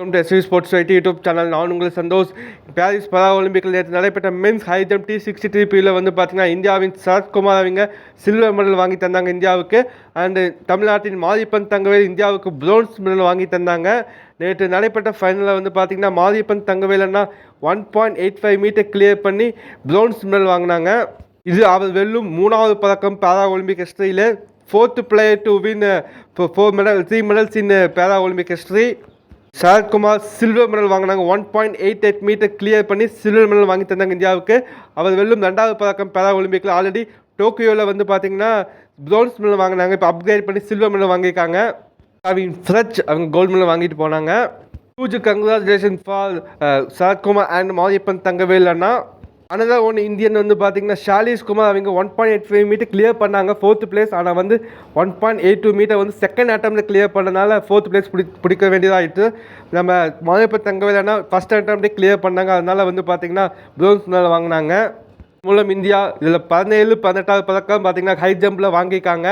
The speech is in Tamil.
Welcome to SV sports ID YouTube channel. நான் உங்கள் சந்தோஷ். பாரிஸ் பாரா ஒலிம்பிக்கில் நேற்று நடைபெற்ற மென்ஸ் ஹை ஜம்ப் T63 வந்து பார்த்தீங்கன்னா இந்தியாவின் சரத்குமார் அவங்க சில்வர் மெடல் வாங்கி தந்தாங்க இந்தியாவுக்கு. அண்டு தமிழ்நாட்டின் மாரியப்பன் தங்கவேல் இந்தியாவுக்கு ப்ரோன்ஸ் மெடல் வாங்கி தந்தாங்க. நேற்று நடைபெற்ற ஃபைனலில் வந்து பார்த்தீங்கன்னா மாரியப்பன் தங்கவேலன்னா 1.85 மீட்டர் கிளியர் பண்ணி ப்ரோன்ஸ் மெடல் வாங்கினாங்க. இது அவர் வெல்லும் 3வது பதக்கம் பாரா ஒலிம்பிக் ஹிஸ்டரியில். 4th player to win 3 medals in para Olympic history. Sarathkumar silver medal வாங்கினாங்க. 1.88 மீட்டர் கிளியர் பண்ணி சில்வர் மெடல் வாங்கி தந்தாங்க இந்தியாவுக்கு. அவர் வெல்லும் 2வது பதக்கம் பாரா ஒலிம்பிக்கில். ஆல்ரெடி டோக்கியோவில் வந்து பார்த்தீங்கன்னா ப்ரோன்ஸ் மெடல் வாங்கினாங்க. இப்போ அப்கிரேட் பண்ணி சில்வர் மெடல் வாங்கியிருக்காங்க. ஃப்ரெச் அவங்க கோல்டு மெடல் வாங்கிட்டு போனாங்க. Huge congratulation for Sarathkumar and Mariyappan Thangavel அண்ணா. அனதர் ஒன் இந்தியன் வந்து பார்த்தீங்கன்னா ஷாலிஸ் குமார் அவங்க 1.85 மீட்டர் கிளியர் பண்ணாங்க 4th பிளேஸ். ஆனால் வந்து 1.82 மீட்டர் வந்து செகண்ட் அட்டம்ப்டில் கிளியர் பண்ணனால 4th பிளேஸ் பிடிக்க வேண்டியதாகிட்டு. நம்ம மாரியப்பன் தங்கவேலனா ஃபஸ்ட் அட்டம்ப்டே கிளியர் பண்ணாங்க. அதனால் வந்து பார்த்தீங்கன்னா ப்ரோன்ஸ் மெடல் வாங்கினாங்க. மூலம் இந்தியா இதில் 17, 18வது பதக்கம் பார்த்தீங்கன்னா ஹை ஜம்பில் வாங்கியிருக்காங்க.